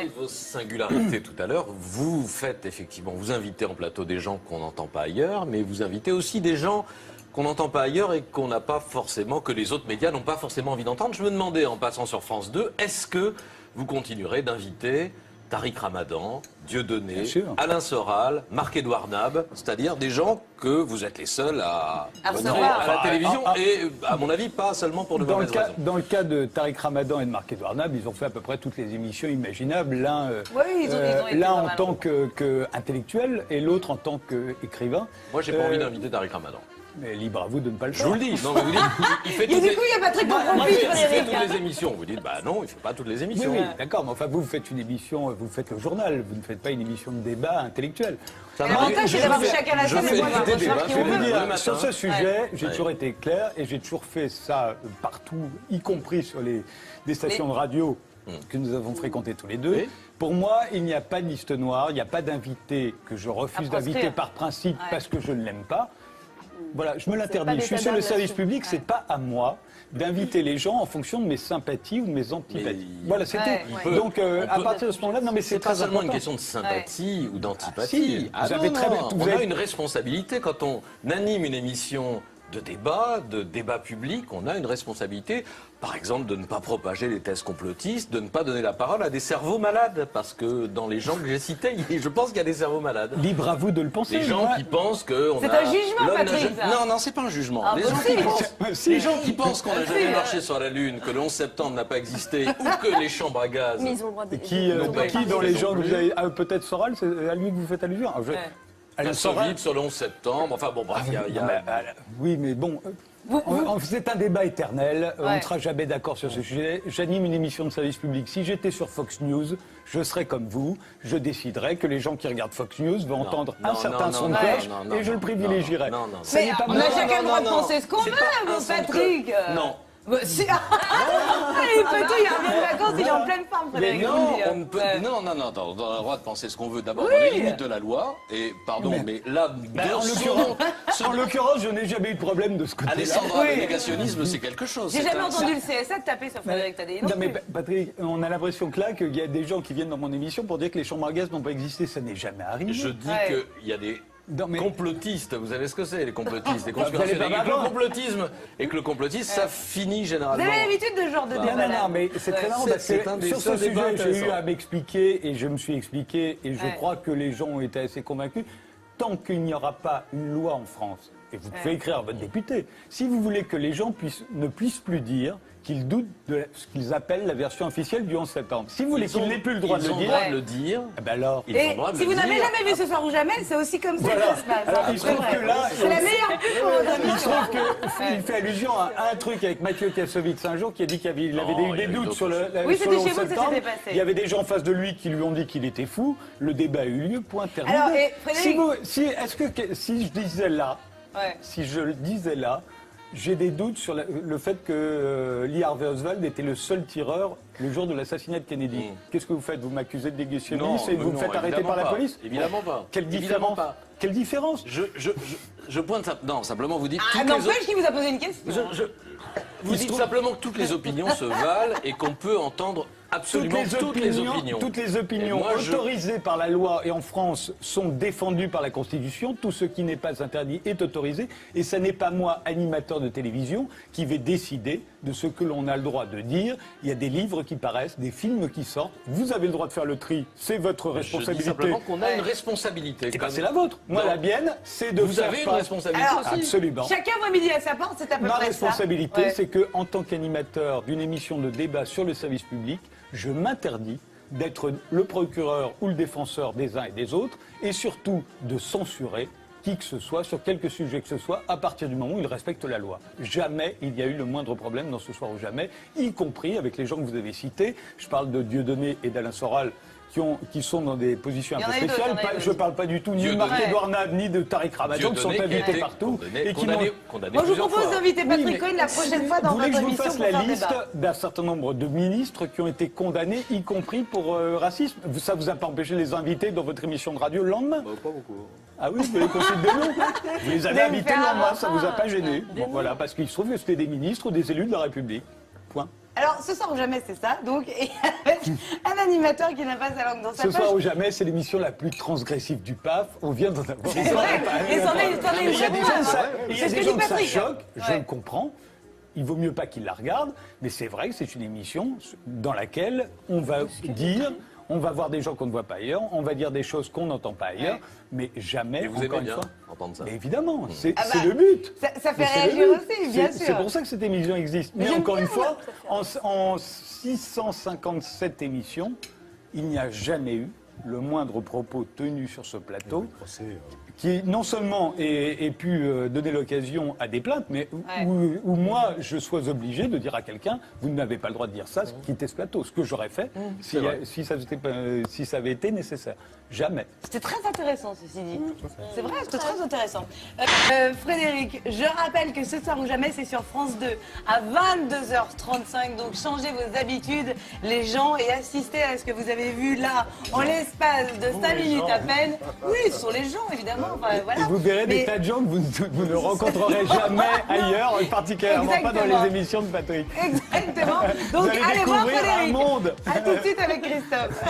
de vos singularités tout à l'heure. Vous faites effectivement, vous invitez en plateau des gens qu'on n'entend pas ailleurs, mais vous invitez aussi des gens qu'on n'entend pas ailleurs et qu'on n'a pas forcément, que les autres médias n'ont pas forcément envie d'entendre. Je me demandais, en passant sur France 2, est-ce que vous continuerez d'inviter Tariq Ramadan, Dieudonné, Alain Soral, Marc-Édouard Nab, c'est-à-dire des gens que vous êtes les seuls à venir à la télévision et, à mon avis, pas seulement pour de mauvaises raisons. Dans le cas de Tariq Ramadan et de Marc-Édouard Nab, ils ont fait à peu près toutes les émissions imaginables, l'un en tant qu'intellectuel et l'autre en tant qu'écrivain. Moi, j'ai pas envie d'inviter Tariq Ramadan. Mais libre à vous de ne pas le faire. Je vous le dis. Non, mais vous dites, il fait Et du coup, il y a Patrick Compromis, il fait toutes les émissions. Vous dites, bah non, il ne fait pas toutes les émissions. Oui, d'accord, mais enfin, vous faites une émission, vous faites le journal, vous ne faites pas une émission de débat intellectuel. L'avantage, c'est d'avoir chacun la scène et pouvoir faire qui on veut. Sur ce sujet, j'ai toujours été clair et j'ai toujours fait ça partout, y compris sur des stations de radio que nous avons fréquentées tous les deux. Pour moi, il n'y a pas de liste noire, il n'y a pas d'invité que je refuse d'inviter par principe parce que je ne l'aime pas. Voilà, je me l'interdis. Je suis sur le service public, c'est pas à moi d'inviter les gens en fonction de mes sympathies ou de mes antipathies. Voilà, c'était. Donc, à partir de ce moment-là, non, mais c'est pas seulement une question de sympathie ou d'antipathie. Vous avez très bien. On a une responsabilité quand on anime une émission de débat public, on a une responsabilité, par exemple, de ne pas propager les thèses complotistes, de ne pas donner la parole à des cerveaux malades, parce que dans les gens que j'ai cités, je pense qu'il y a des cerveaux malades. Libre à vous de le penser. Les gens qui pensent que... C'est un jugement, Patrick. Non, c'est pas un jugement. Les gens qui pensent qu'on n'a jamais marché sur la Lune, que le 11 septembre n'a pas existé, ou que les chambres à gaz... Qui dans les gens que vous avez... Peut-être Soral, c'est à lui que vous faites allusion. Elle solide sur le 11 septembre, enfin bon, bref, il y a... Oui, mais bon... C'est un débat éternel, on ne sera jamais d'accord sur ce sujet. J'anime une émission de service public. Si j'étais sur Fox News, je serais comme vous. Je déciderais que les gens qui regardent Fox News vont entendre un certain son de cloche et je le privilégierais. Mais on a chacun le droit de penser ce qu'on veut, mon Patrick. Non. Si. Il peut tout, il revient de vacances, il est en pleine forme, Frédéric. Non, on a le droit de penser ce qu'on veut d'abord dans les limites de la loi. Et pardon, mais là, en l'occurrence, je n'ai jamais eu de problème de ce côté-là. Alessandra, le négationnisme, c'est quelque chose. J'ai jamais entendu le CSA taper sur Frédéric Tadei. Non, mais Patrick, on a l'impression que là, qu'il y a des gens qui viennent dans mon émission pour dire que les chambres à gaz n'ont pas existé. Ça n'est jamais arrivé. Je dis qu'il y a des... complotistes, vous savez ce que c'est, les complotistes, les conspirationnistes, et que le complotisme, ça finit généralement. Vous avez l'habitude de ce genre de débat. Non, mais c'est très marrant parce que sur ce sujet, j'ai eu à m'expliquer et je me suis expliqué et je crois que les gens ont été assez convaincus. Tant qu'il n'y aura pas une loi en France, et vous pouvez écrire à votre député, si vous voulez que les gens ne puissent plus dire qu'ils doutent de ce qu'ils appellent la version officielle du 11 septembre. Si vous voulez qu'ils n'aient plus le droit de le dire, alors... Et si vous n'avez jamais vu Ce soir ou jamais, c'est aussi comme ça que ça se passe. Alors, il se trouve que là... C'est la meilleure pub. Il se trouve qu'il fait allusion à un truc avec Mathieu Kassovitz un jour qui a dit qu'il avait eu des doutes sur le 11 septembre. Il y avait des gens en face de lui qui lui ont dit qu'il était fou. Le débat a eu lieu, point terminé. Alors, Frédéric... Si je disais là, j'ai des doutes sur le fait que Lee Harvey Oswald était le seul tireur le jour de l'assassinat de Kennedy. Qu'est-ce que vous faites? Vous m'accusez de négationnisme et vous me faites arrêter par la police? Évidemment pas. Quelle différence? Quelle différence? Je pointe ça. Non, simplement vous dites... n'empêche qu'il vous a posé une question. Vous dites simplement que toutes les opinions se valent et qu'on peut entendre absolument toutes les opinions. Toutes les opinions autorisées par la loi et en France sont défendues par la Constitution. Tout ce qui n'est pas interdit est autorisé. Et ce n'est pas moi, animateur de télévision, qui vais décider de ce que l'on a le droit de dire. Il y a des livres qui paraissent, des films qui sortent. Vous avez le droit de faire le tri. C'est votre responsabilité. Je dis simplement qu'on a une responsabilité. Et c'est la vôtre. Moi, la mienne, c'est de Vous avez une responsabilité aussi. Absolument. Chacun voit midi à sa porte, c'est à peu près ça. Ma responsabilité, c'est que, en tant qu'animateur d'une émission de débat sur le service public, je m'interdis d'être le procureur ou le défenseur des uns et des autres, et surtout de censurer qui que ce soit, sur quelque sujet que ce soit, à partir du moment où il respecte la loi. Jamais il y a eu le moindre problème dans Ce soir ou jamais, y compris avec les gens que vous avez cités. Je parle de Dieudonné et d'Alain Soral, qui sont dans des positions un peu spéciales. Je ne parle pas du tout ni de Marc-Édouard Nab, ni de Tariq Ramadan, qui sont invités partout. Moi, je vous propose d'inviter Patrick Cohen la prochaine fois dans votre émission pour faire débat. Vous voulez que je vous fasse la liste d'un certain nombre de ministres qui ont été condamnés, y compris pour racisme? Ça vous a pas empêché de les inviter dans votre émission de radio le lendemain? Pas beaucoup. Ah oui, vous voulez qu'on cite des noms? Vous les avez invités le lendemain, ça vous a pas gêné? Bon, voilà, parce qu'il se trouve que c'était des ministres ou des élus de la République. Point. Alors, ce soir ou jamais, c'est ça. Donc, et avec un animateur qui n'a pas sa langue dans sa Ce poche. soir ou jamais, c'est l'émission la plus transgressive du PAF. On vient d'en avoir. C'est vrai. Et c'en est Il y a des gens, C'est ce que dit que ça Patrick. choque, je Ouais. le comprends. Il vaut mieux pas qu'ils la regardent, mais c'est vrai que c'est une émission dans laquelle on va dire, on va voir des gens qu'on ne voit pas ailleurs, on va dire des choses qu'on n'entend pas ailleurs, Ouais. mais jamais, Et vous encore aimez une bien fois. entendre ça. Mais évidemment, c'est Ah bah, le but. ça fait Mais c'est le réagir but. aussi, bien C'est sûr. pour ça que cette émission existe. Mais j'aime encore bien, une fois, moi, en 657 émissions, il n'y a jamais eu le moindre propos tenu sur ce plateau qui non seulement ait pu donner l'occasion à des plaintes, mais Ouais. où moi je sois obligé de dire à quelqu'un vous n'avez pas le droit de dire ça, quittez ce plateau. Ce que j'aurais fait si ça avait été nécessaire. Jamais. C'était très intéressant, ceci dit. C'est vrai, c'était très intéressant. Frédéric, je rappelle que ce soir ou jamais, c'est sur France 2 à 22h35. Donc changez vos habitudes, les gens, et assistez à ce que vous avez vu là, en l'espace de 5 minutes à peine. Oui, ce sont les gens, évidemment. Enfin, voilà. Et vous verrez Mais- des tas de gens que vous ne rencontrerez jamais ailleurs, et particulièrement pas dans Exactement. les émissions de Patrick. Exactement. Vous Donc allez allez voir découvrir un Frédéric. monde. À tout de suite avec Christophe.